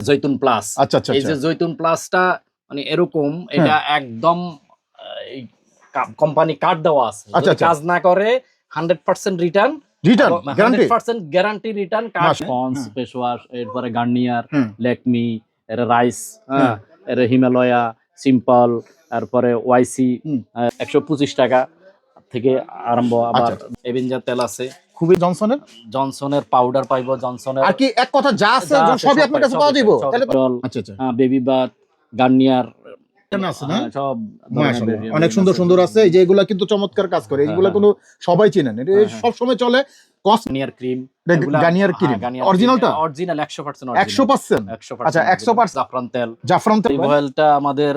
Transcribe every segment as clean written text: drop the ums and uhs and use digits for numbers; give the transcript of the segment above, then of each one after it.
জৈতুন plus. আচ্ছা আচ্ছা এই যে জৈতুন প্লাসটা মানে এরকম, এটা একদম কোম্পানি কার্ড দেওয়া আছে, যদি কাজ না করে 100% return, guarantee 100% guarantee return card. Ponds, face wash, এরপরে গার্নিয়ার, ল্যাকমি, এর রাইস, এর হিমালয়া, সিম্পল, তারপরে ওয়াইসি 125 টাকা থেকে আরম্ভ। আবার এভেঞ্জার তেল আছে, খুবই জনসনের পাউডার পাইবো, জনসনের আর কি এক কথা যা আছে সবই আপনার কাছে পাওয়া যাবে। তাহলে আচ্ছা আচ্ছা বেবি বাথ, গার্নিয়ার আছে না, সব অনেক সুন্দর সুন্দর আছে। এই যে এগুলা কিন্তু চমৎকার কাজ করে, এইগুলা কোনো সবাই চিনেন, এটা সব সময় চলে। গার্নিয়ার ক্রিম, অরিজিনালটা অরিজিনাল 100%, 100%। আচ্ছা 100%। জাফরান তেল অয়েলটা আমাদের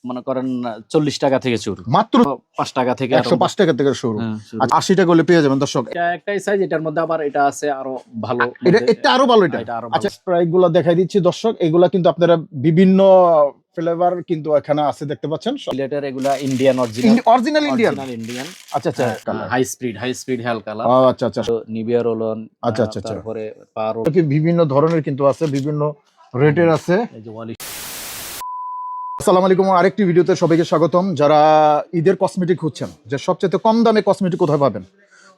মনে করেন 40 টাকা থেকে শুরু, মাত্র 5 টাকা থেকে, 105 টাকা থেকে শুরু। 80 টাকা হলে পেয়ে যাবেন দর্শক। এটা একটাই সাইজ, এটার মধ্যে আবার এটা আছে আরো ভালো, এটা আরো ভালো। এটা আচ্ছা প্রাইসগুলো দেখাই দিচ্ছি দর্শক। এগুলা কিন্তু আপনারা বিভিন্ন ফ্লেভার কিন্তু এখানে আছে, দেখতে পাচ্ছেন। সিলেটের এগুলা ইন্ডিয়ান, অরিজিনাল ইন্ডিয়ান। আচ্ছা আচ্ছা হাই স্পিড হেল কালার। আচ্ছা আচ্ছা নিভিয়া রোলন। আচ্ছা আচ্ছা তারপরে পারো বিভিন্ন ধরনের কিন্তু আছে, বিভিন্ন রেটের আছে। এই যে ওয়ালি। আসসালামু আলাইকুম, আরেকটি ভিডিওতে সবাইকে স্বাগতম। যারা ঈদের কসমেটিক খুঁজছেন, যে সবচেয়ে কম দামে কসমেটিক কোথায় পাবেন,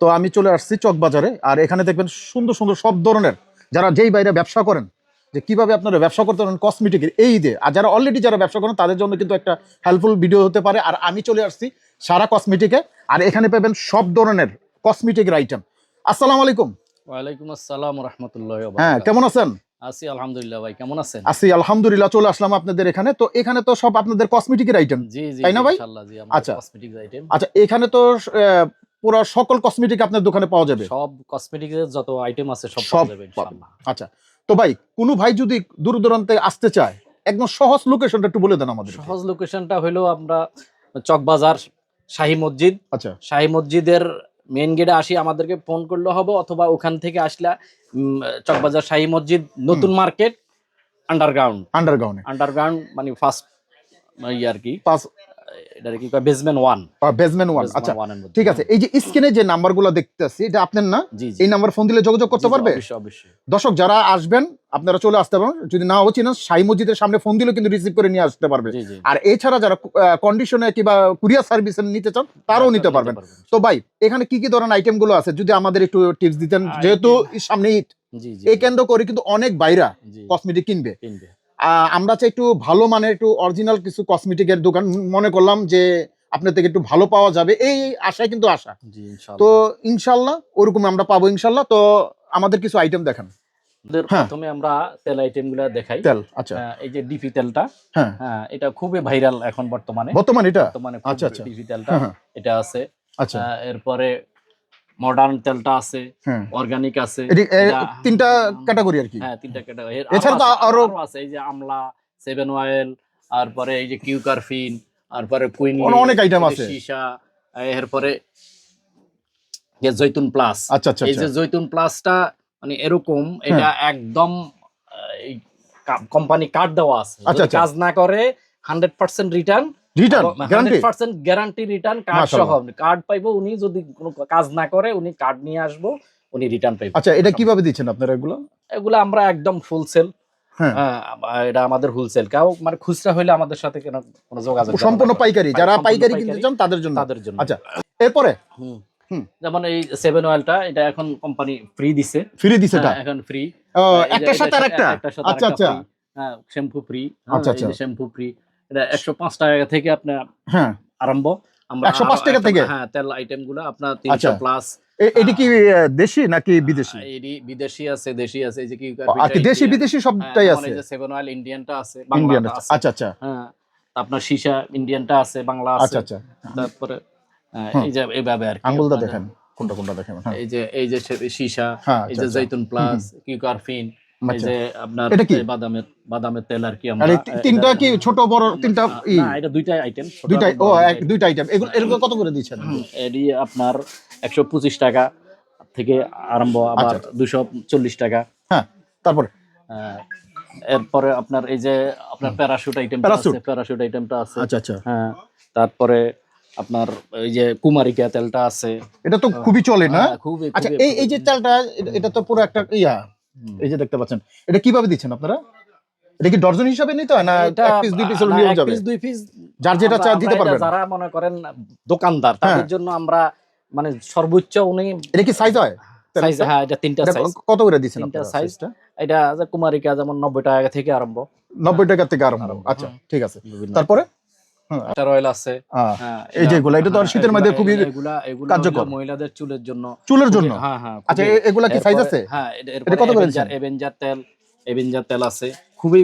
তো আমি চলে আসছি চকবাজারে। আর এখানে দেখবেন সুন্দর সুন্দর সব ধরনের, যারা যেই বাইরে ব্যবসা করেন, যে কিভাবে আপনারা ব্যবসা করতে পারেন কসমেটিকের এই ঈদে। আর যারা অলরেডি যারা ব্যবসা করেন তাদের জন্য কিন্তু একটা হেল্পফুল ভিডিও হতে পারে। আর আমি চলে আসছি সারা কসমেটিকে, আর এখানে পাবেন সব ধরনের কসমেটিকের আইটেম। আসসালামু আলাইকুম। ওয়ালাইকুম আসসালাম ওয়া রাহমাতুল্লাহি ওয়া হ্যাঁ, কেমন আছেন? আছি আলহামদুলিল্লাহ। ভাই কেমন আছেন? আছি আলহামদুলিল্লাহ। চলে আসলাম আপনাদের এখানে। তো এখানে তো সব আপনাদের কসমেটিকের আইটেম, জি জি, তাই না ভাই? ইনশাআল্লাহ জি, আমাদের কসমেটিক্স আইটেম। আচ্ছা এখানে তো পুরো সকল কসমেটিক আপনার দোকানে পাওয়া যাবে, সব কসমেটিক্সের যত আইটেম আছে সব পাওয়া যাবে ইনশাআল্লাহ। আচ্ছা তো ভাই, কোনো ভাই যদি দূর দূরান্তে আসতে চায়, একদম সহজ লোকেশনটা একটু বলে দেন আমাদের। সহজ লোকেশনটা হলো আমরা চকবাজার শাহী মসজিদ। আচ্ছা, শাহী মসজিদের মেইন গেটে আসি, আমাদেরকে ফোন করলে হবে, অথবা ওখান থেকে আসলে চকবাজার শাহী মসজিদ নতুন মার্কেট আন্ডারগ্রাউন্ড মানে ফার্স্ট আর কি, এটা কি কয় বেসমেন্ট 1। আচ্ছা ঠিক আছে। এই যে স্ক্রিনে যে নাম্বারগুলো দেখতেছি, এটা আপনার না? এই নাম্বার ফোন দিলে যোগাযোগ করতে পারবে। অবশ্যই। দর্শক যারা আসবেন আপনারা চলে আসতে পারেন, যদি নাও চিনেন শাহী মসজিদের সামনে ফোন দিলেও কিন্তু রিসিভ করে নিয়ে আসতে পারবে। আর এছাড়া যারা কন্ডিশনে কিংবা কুরিয়ার সার্ভিস নিতে চান তারাও নিতে পারবেন। তো ভাই এখানে কি কি ধরনের আইটেম গুলো আছে যদি আমাদের একটু টিপস দিতেন, যেহেতু সামনে ঈদ, এই কেন্দ্র করে কিন্তু অনেক বাইরা কসমেটিক কিনবে। আমরা চাই একটু ভালো মানের, একটু অরিজিনাল কিছু কসমেটিকের দোকান, মনে করলাম যে আপনার থেকে একটু ভালো পাওয়া যাবে এই আশায় কিন্তু আসা। তো ইনশাল্লাহ ওরকম আমরা পাবো ইনশাল্লাহ। তো আমাদের কিছু আইটেম দেখান। প্রথমে আমরা তেল আইটেমগুলো দেখাই। তেল, আচ্ছা এই যে ডিপি তেলটা, হ্যাঁ এটা খুবই ভাইরাল এখন বর্তমানে এটা। আচ্ছা আচ্ছা, ডিপি তেলটা এটা আছে। আচ্ছা এরপরে মডার্ন তেলটা আছে, অর্গানিক আছে। তিনটা ক্যাটাগরি আর কি। হ্যাঁ, তিনটা ক্যাটাগরি। এছাড়া আরো আছে, এই যে আমলা, 7 অয়েল, তারপরে এই যে কিউকারফিন, তারপরে কুইন, অনেক আইটেম আছে, সীসা, এরপরে যে জৈতুন প্লাস। আচ্ছা আচ্ছা, এই যে জৈতুন প্লাসটা মানে এরকম, এটা একদম কোম্পানি কার্ড দেওয়া আছে, যদি কাজ না করে 100% রিটার্ন, 100% গ্যারান্টি রিটার্ন কার্ড সহ কার্ড পাইবো। উনি যদি কোনো কাজ না করে উনি কার্ড নিয়ে আসবো, উনি রিটার্ন পাইবো। আচ্ছা এটা কিভাবে দিচ্ছেন আপনারা এগুলো আমরা একদম ফুল সেল। হ্যাঁ, এটা আমাদের হোলসেল। কেউ মানে খুচরা হইলে আমাদের সাথে কোনো যোগাযোগ, সম্পূর্ণ পাইকারি, যারা পাইকারি কিনতে চান তাদের জন্য। আচ্ছা এরপরে যেমন এই 7 অয়েলটা, এটা এখন কোম্পানি ফ্রি দিছে এখন ফ্রি, একটার সাথে আরেকটা। আচ্ছা আচ্ছা, হ্যাঁ শ্যাম্পু ফ্রি। আচ্ছা আচ্ছা, শ্যাম্পু ফ্রি, এটা 105 টাকা থেকে আপনার আরম্ভ। আমরা 105 টাকা থেকে, হ্যাঁ তেল আইটেম গুলো আপনার 300 প্লাস। এটি কি দেশি নাকি বিদেশি? এটি বিদেশি আছে, দেশি আছে। এই যে কি দেশি বিদেশি সবটাই আছে। এই যে 7 অয়েল ইন্ডিয়ানটা আছে, বাংলাটা আছে। আচ্ছা আচ্ছা, হ্যাঁ আপনার সীসা ইন্ডিয়ানটা আছে, বাংলা আছে। আচ্ছা আচ্ছা, তারপরে এই যে এইভাবে আর কি আঙ্গুলটা দেখেন, কোনটা কোনটা দেখেন। এই যে সীসা, এই যে জৈতুন প্লাস, কিউকারফিন, এই যে আপনার বাদামের তেল আর কি। আমরা তিনটা কি ছোট বড় তিনটা? না, এটা দুইটা আইটেম, দুইটা আইটেম। এগুলো কত করে দিচ্ছেন? এডি আপনার 125 টাকা থেকে আরম্ভ, আবার 240 টাকা। হ্যাঁ, তারপর এরপরে আপনার এই যে আপনার প্যারাশুট আইটেমটা আছে। আচ্ছা আচ্ছা, হ্যাঁ তারপরে আপনার এই যে কুমারিকা তেলটা আছে, এটা তো খুবই চলে না? খুবই। আচ্ছা এই যে তেলটা, এটা তো পুরো একটা এই যে দেখতে পাচ্ছেন, এটা কিভাবে দিচ্ছেন আপনারা? এটা কি ডজন হিসাবে নিতে হয় না এক পিস দুই পিস নিয়ে যাবে? দুই পিস যার যেটা চা দিতে পারবেন। যারা মনে করেন দোকানদার তাদের জন্য আমরা মানে সর্বোচ্চ উনি। এটা কি সাইজ হয়? সাইজ, হ্যাঁ, এটা তিনটা সাইজ। কত করে দিচ্ছেন তিনটা আপনারা সাইজ? সাইজটা? এটা কুমারিকা যেমন 90 টাকা থেকে আরম্ভ। 90 টাকা থেকে আরম্ভ। আচ্ছা, ঠিক আছে। তারপরে এটা রয়্যাল আছে। এই যেগুলো এটা তো আর শীতের মধ্যে খুবই কার্যকর মহিলাদের চুলের জন্য। হ্যাঁ হ্যাঁ। আচ্ছা, এগুলা কি সাইজ আছে? হ্যাঁ, এটা কত করে দিচ্ছেন? এভেঞ্জার তেল আছে, খুবই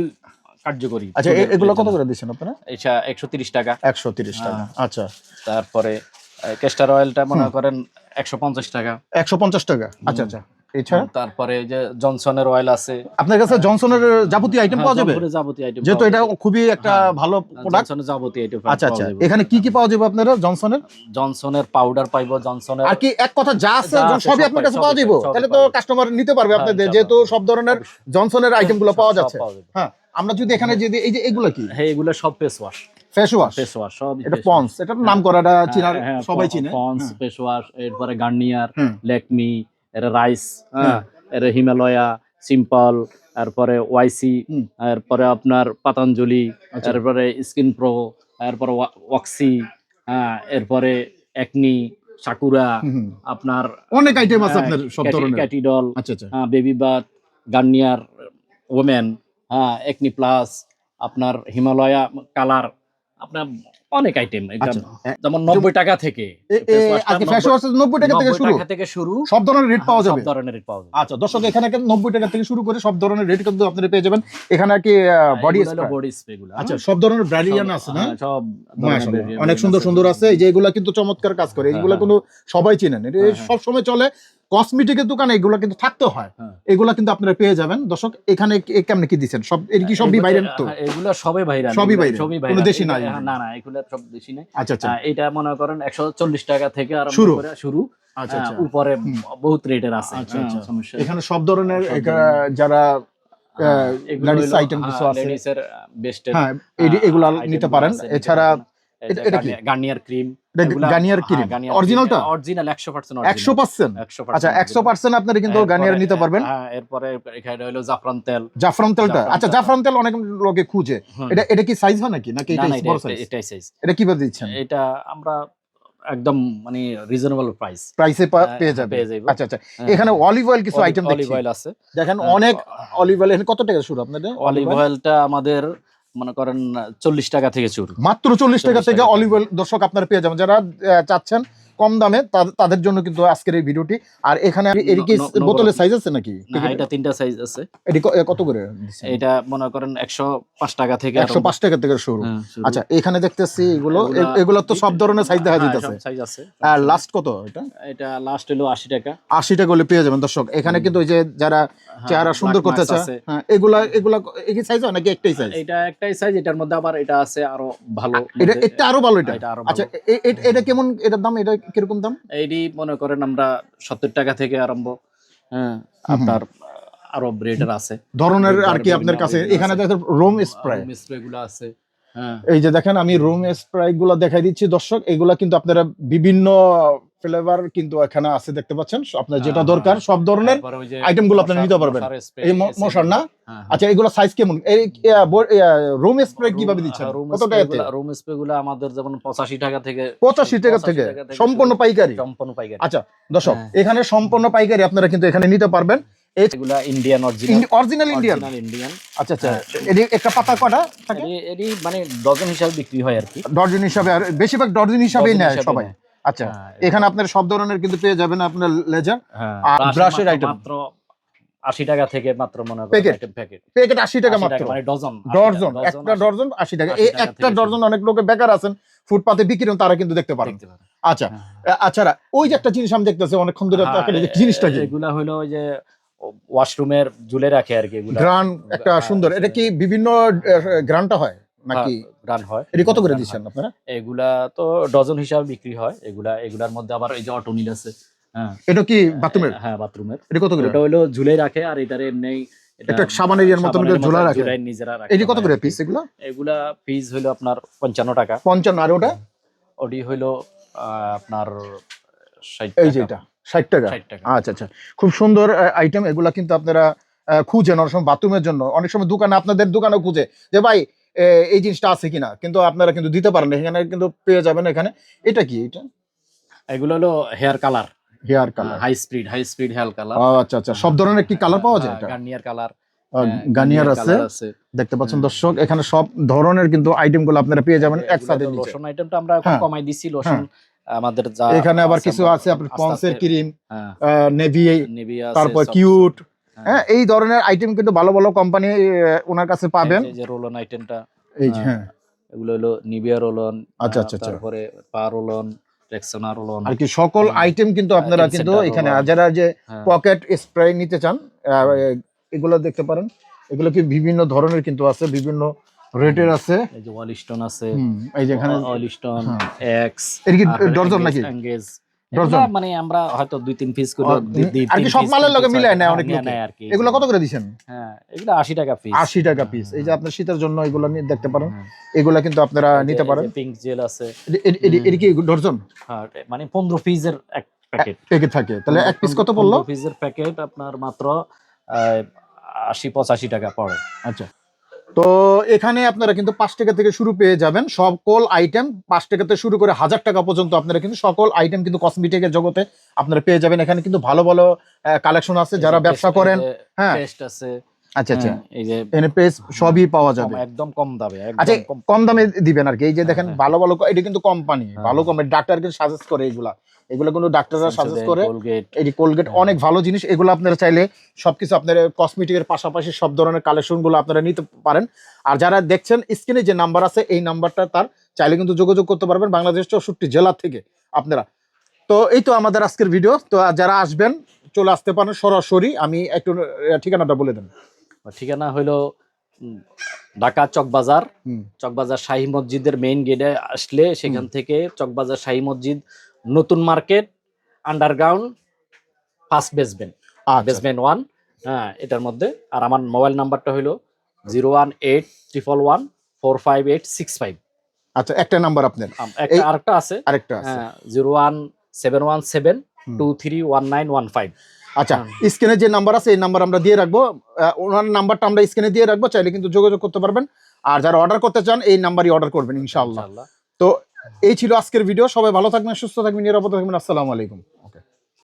কার্যকরী। আচ্ছা, এগুলো কত করে দিচ্ছেন আপনারা? এটা 130 টাকা। 130 টাকা। আচ্ছা, তারপরে ক্যাস্টর অয়েলটা মনে করেন 150 টাকা। 150 টাকা। আচ্ছা আচ্ছা। এছাড়া তারপরে এই যে জনসনের অয়েল আছে। আপনার কাছে জনসনের যাবতীয় আইটেম পাওয়া যাবে? যাবতীয় আইটেম, যেহেতু এটা খুবই একটা ভালো প্রোডাক্ট। জনসনের যাবতীয় আইটেম। আচ্ছা আচ্ছা, এখানে কি কি পাওয়া যাবে আপনারা জনসনের? জনসনের পাউডার পাইবো, জনসনের আর কি এক কথা যা আছে সবই আপনার কাছে পাওয়া যাবে, তাহলে তো কাস্টমার নিতে পারবে আপনাদের, যেহেতু সব ধরনের জনসনের আইটেমগুলো পাওয়া যাচ্ছে। হ্যাঁ, আমরা যদি এখানে যদি এই যে এগুলো কি? হ্যাঁ, এগুলো সব ফেস ওয়াশ। ফেস ওয়াশ সব। এটা পন্স, এটা নাম করাটা চিনার সবাই চিনে। পন্স, ফেস ওয়াশ, এরপরে গার্নিয়ার, ল্যাকমি, এর রাইস, এর হিমালয়া, সিম্পল, তারপরে ওয়াইসি, এরপরে আপনার পাতাঞ্জলি, এরপরে স্কিন প্রো, এরপরে ওয়াক্সি, এরপরে একনি, সাকুরা, আপনার অনেক আইটেম আছে আপনার সব ধরনের। ক্যাটিডল, আচ্ছা আচ্ছা, baby bath, Garnier women, acne plus, আপনার হিমালয়া কালার, আপনার অনেক আইটেম। যেমন 90 টাকা থেকে ফেস ওয়াশ 90 টাকা থেকে শুরু, সব ধরনের রেট পাওয়া যাবে। সব ধরনের রেট পাওয়া যাবে। আচ্ছা দর্শক, এখানে 90 টাকা থেকে শুরু করে সব ধরনের রেট কিন্তু আপনারা পেয়ে যাবেন। এখানে কি বডি স্প্রে গুলো? আচ্ছা, সব ধরনের ব্র্যান্ডিয়ান আছে না? সব অনেক সুন্দর সুন্দর আছে। এই যে এগুলা কিন্তু চমৎকার কাজ করে, এগুলা কোনো সবাই চিনেন, এটা সব সময় চলে। কসমেটিকের দোকানে এগুলা কিন্তু থাকতে হয়, এগুলা কিন্তু আপনারা পেয়ে যাবেন। দর্শক, এখানে কেমনে কি দিচ্ছেন? সব এর কি সবই ভাইরাল? তো এগুলা সবই ভাইরাল, সবই ভাইরাল, কোনো দেশি নাই? না না, এগুলা সব দেশি নাই। আচ্ছা আচ্ছা, এটা মনে করেন 140 টাকা থেকে আরম্ভ করে শুরু। আচ্ছা আচ্ছা, উপরে বহুত রেটের আছে। আচ্ছা আচ্ছা, এখানে সব ধরনের যারা লেডিস আইটেম কিছু আছে, লেডিসের বেস্ট, হ্যাঁ এগুলা নিতে পারেন। এছাড়া এটা কি? Garnier cream. গার্নিয়ার ক্রিম অরিজিনালটা? অরিজিনাল 100%। 100%? আচ্ছা, 100% আপনারা কিন্তু গার্নিয়ার নিতে পারবেন। হ্যাঁ, এরপরে এখানে হলো জাফরান তেল। জাফরান তেলটা, আচ্ছা জাফরান তেল অনেক লোকে খুঁজে। এটা কি সাইজ হয় নাকি এটা বড় সাইজ? এটাই সাইজ। এটা কিভাবে দিচ্ছেন? এটা আমরা একদম মানে রিজনেবল প্রাইসে পেয়ে যাবে। আচ্ছা আচ্ছা, এখানে অলিভ অয়েল কিছু আইটেম দেখি। অলিভ অয়েল আছে, দেখেন অনেক অলিভ অয়েল। এখানে কত টাকা শুরু আপনাদের? অলিভ অয়েলটা আমাদের মনে করেন 40 টাকা থেকে শুরু, মাত্র 40 টাকা থেকে অলিভ অয়েল দর্শক আপনারা পেয়ে যাবেন। যারা চাচ্ছেন কম দামে, তাদের জন্য কিন্তু আজকের এই ভিডিওটি। আর এখানে এর কি বোতলের সাইজ আছে নাকি? না, এটা তিনটা সাইজ আছে। এটি কত করে দিচ্ছেন? এটা মনে করেন 105 টাকা থেকে 105 টাকা থেকে শুরু। আচ্ছা, এখানে দেখতেছি এগুলো তো সব ধরনের সাইজ দেখা যাইতেছে। সাইজ আছে। আর লাস্ট কত এটা? এটা লাস্ট হলো 80 টাকা। 80 টাকা হলে পেয়ে যাবেন দর্শক। এখানে কিন্তু ওই যে যারা চেহারা সুন্দর করতে চায়, হ্যাঁ এগুলা একই সাইজ হয় নাকি একটাই সাইজ? এটা একটাই সাইজ, এটার মধ্যে আবার এটা আছে আরো ভালো। এটা আরো ভালো। এটা আচ্ছা, এটা কেমন? এটার দাম এটা কিরকম দাম? এইটি মনে করেন আমরা 70 টাকা থেকে আরম্ভ। হ্যাঁ, আপনার আরো রেটের আছে ধরনের আর কি আপনার কাছে। এখানে দেখেন রুম স্প্রে গুলো আছে। হ্যাঁ, এই যে দেখেন আমি রুম স্প্রে গুলো দেখাই দিচ্ছি দর্শক। এগুলা কিন্তু আপনারা বিভিন্ন ফ্লেভার কিন্তু এখানে আছে, দেখতে পাচ্ছেন। আপনার যেটা দরকার সব ধরনের আইটেম গুলো আপনারা নিতে পারবেন। এই মশার না? আচ্ছা, এগুলো সাইজ কেমন? এই রুম স্প্রে কিভাবে দিচ্ছেন? কত টাকাতে? রুম স্প্রে গুলো আমাদের যেমন 85 টাকা থেকে। 85 টাকা থেকে সম্পূর্ণ পাইকারি? সম্পূর্ণ পাইকারি। আচ্ছা দর্শক, এখানে সম্পূর্ণ পাইকারি আপনারা কিন্তু এখানে নিতে পারবেন। এগুলা ইন্ডিয়ান অরিজিনাল ইন্ডিয়ান। আচ্ছা আচ্ছা, এটি একটা পাতা কটা থাকে? এটি মানে ডজন হিসাবে বিক্রি হয় আর কি। ডজন হিসাবে, আর বেশিরভাগ ডজন হিসাবেই নেয় সবাই। আচ্ছা, এখানে আপনার সব ধরনের কিন্তু পেয়ে যাবেন আপনার লেজার আর ব্রাশের আইটেম মাত্র 80 টাকা থেকে মাত্র মনে করেন প্যাকেট 80 টাকা মাত্র। মানে ডজন একটা ডজন 80 টাকা। এই একটা ডজন অনেক লোকে বেকার আছেন ফুটপাতে বিক্রি করেন, তারা কিন্তু দেখতে পারেন। আচ্ছা আচ্ছা, ওই যে একটা জিনিস আমি দেখতেছি অনেকক্ষণ ধরে, জিনিসটা কি? এগুলা হলো ওই যে ওয়াশরুমের ঝুলে রাখে আর কি। এগুলা গ্রান একটা সুন্দর। এটা কি বিভিন্ন গ্রানটা হয় নাকি? গ্রান হয়। এটা কত করে দিচ্ছেন আপনারা? এগুলা তো ডজন হিসাবে বিক্রি হয়। এগুলার মধ্যে আবার এই যে অটোনিল আছে। হ্যাঁ, এটা কি বাথরুমের? হ্যাঁ, বাথরুমের। এটা কত করে? এটা হলো ঝুলে রাখে, আর এটার এমনি এটা সাবান এরিয়ার মতন করে ঝুলা রাখে, নিজেরা রাখে। এটা কত করে পিস? এগুলা পিস হলো আপনার 55 টাকা। 55। আর ওটা ওডি হলো আপনার 60 এই যে এটা 60 টাকা। আচ্ছা আচ্ছা, খুব সুন্দর আইটেম। এগুলা কিন্তু আপনারা খুঁজেন অনেক সময় বাথরুমের জন্য, অনেক সময় দোকানে আপনাদের দোকানেও খুঁজে যে ভাই এই জিনিসটা আছে কিনা, কিন্তু আপনারা কিন্তু দিতে পারেন না, এখানে কিন্তু পেয়ে যাবেন। এখানে এটা কি, এটা এগুলো হলো hair colour, hair colour, high speed hair colour. আচ্ছা আচ্ছা, সব ধরনের কি কালার পাওয়া যায়? এটা গার্নিয়ার কালার, গার্নিয়ার আছে, দেখতে পাচ্ছেন দর্শক, এখানে সব ধরনের কিন্তু আইটেম গুলো আপনারা পেয়ে যাবেন একসাথে। লোশন আইটেমটা আমরা এখন কমাই দিছি, লোশন আমাদের যা এখানে আবার কিছু আছে, আপনার পন্সের ক্রিম, নেভিয়া, তারপর কিউট, হ্যাঁ এই ধরনের আইটেম কিন্তু ভালো ভালো কোম্পানি ওনার কাছে পাবেন। এই যে রোলন আইটেমটা, এই যে হ্যাঁ এগুলো হলো নিভিয়া রোলন, আচ্ছা আচ্ছা, তারপরে পা রোলন, রেক্সোনা রোলন, আর কি সকল আইটেম কিন্তু আপনারা কিন্তু এখানে, যারা যে পকেট স্প্রে নিতে চান এগুলো দেখতে পারেন। এগুলো কি বিভিন্ন ধরনের কিন্তু আছে, বিভিন্ন রেটের আছে। এই যে ওয়ালস্টোন আছে, এই যে এখানে ওয়ালস্টোন এক্স, এর কি ডজন নাকি? ডজন মানে আমরা হয়তো 2-3 পিস করে দিই আর কি সব মালের লগে মিলায় না অনেক লোকে। এগুলো কত করে দিবেন? হ্যাঁ এগুলো 80 টাকা পিস, 80 টাকা পিস। এই যে আপনার শীতের জন্য এগুলো দেখতে পারেন, এগুলো কিন্তু আপনারা নিতে পারেন। পিঙ্ক জেল আছে, এর কি ডজন? হ্যাঁ মানে 15 পিসের এক প্যাকেট থাকে, তাহলে এক পিস কত পড়লো? 15 পিসের প্যাকেট আপনার মাত্র 80-85 টাকা পড়ে। আচ্ছা, তো এখানে আপনারা কিন্তু 5 টাকা থেকে শুরু পেয়ে যাবেন সকল আইটেম, 5 টাকা থেকে শুরু করে 1000 টাকা পর্যন্ত আপনারা কিন্তু সকল আইটেম কিন্তু কসমেটিকের জগতে আপনারা পেয়ে যাবেন। এখানে কিন্তু ভালো ভালো কালেকশন আছে, যারা ব্যবসা করেন। হ্যাঁ পেস্ট আছে, আচ্ছা আচ্ছা, এই যে এনে পেস্ট সবই পাওয়া যাবে একদম কম দামে, আচ্ছা কম দামে দিবেন আর কি। এই যে দেখেন ভালো ভালো, এটা কিন্তু কোম্পানি ভালো কোম্পানি, ডাক্তার কিন্তু সাজেস্ট করে এগুলো কিন্তু ডাক্তাররা সাজেস্ট করে। এই কোলগেট অনেক ভালো জিনিস, এগুলো আপনারা চাইলে সবকিছু আপনার কসমেটিকের পাশাপাশি সব ধরনের কালেকশন গুলো আপনারা নিতে পারেন। আর যারা দেখছেন স্ক্রিনে যে নাম্বার আছে, এই নাম্বারটা তার চাইলে কিন্তু যোগাযোগ করতে পারবেন বাংলাদেশ 64 জেলা থেকে আপনারা। তো এই তো আমাদের আজকের ভিডিও। তো যারা আসবেন চলে আসতে পারেন সরাসরি। আমি একটু ঠিকানাটা বলে দেন। ঠিকানা হলো ঢাকা চকবাজার শাহী মসজিদের মেইন গেটে আসলে সেখান থেকে চকবাজার শাহী মসজিদ, নতুন মার্কেট, আন্ডারগ্রাউন্ড, ফার্স্ট বেসমেন্ট 1, হ্যাঁ এটার মধ্যে। আর আমার মোবাইল নাম্বারটা হলো 01811145865। আচ্ছা, একটা নাম্বার আপনার, আরেকটা আছে 01717231915। আচ্ছা, স্ক্রিনে যে নাম্বার আছে এই নাম্বার আমরা দিয়ে রাখবো, ওনার নাম্বারটা আমরা স্ক্রিনে দিয়ে রাখবো, চাইলে কিন্তু যোগাযোগ করতে পারবেন। আর যারা অর্ডার করতে চান এই নাম্বারই অর্ডার করবেন ইনশাআল্লাহ। তো এই ছিল আজকের ভিডিও। সবাই ভালো থাকবেন, সুস্থ থাকবেন, নিরাপদে থাকবেন। আসসালামু আলাইকুম।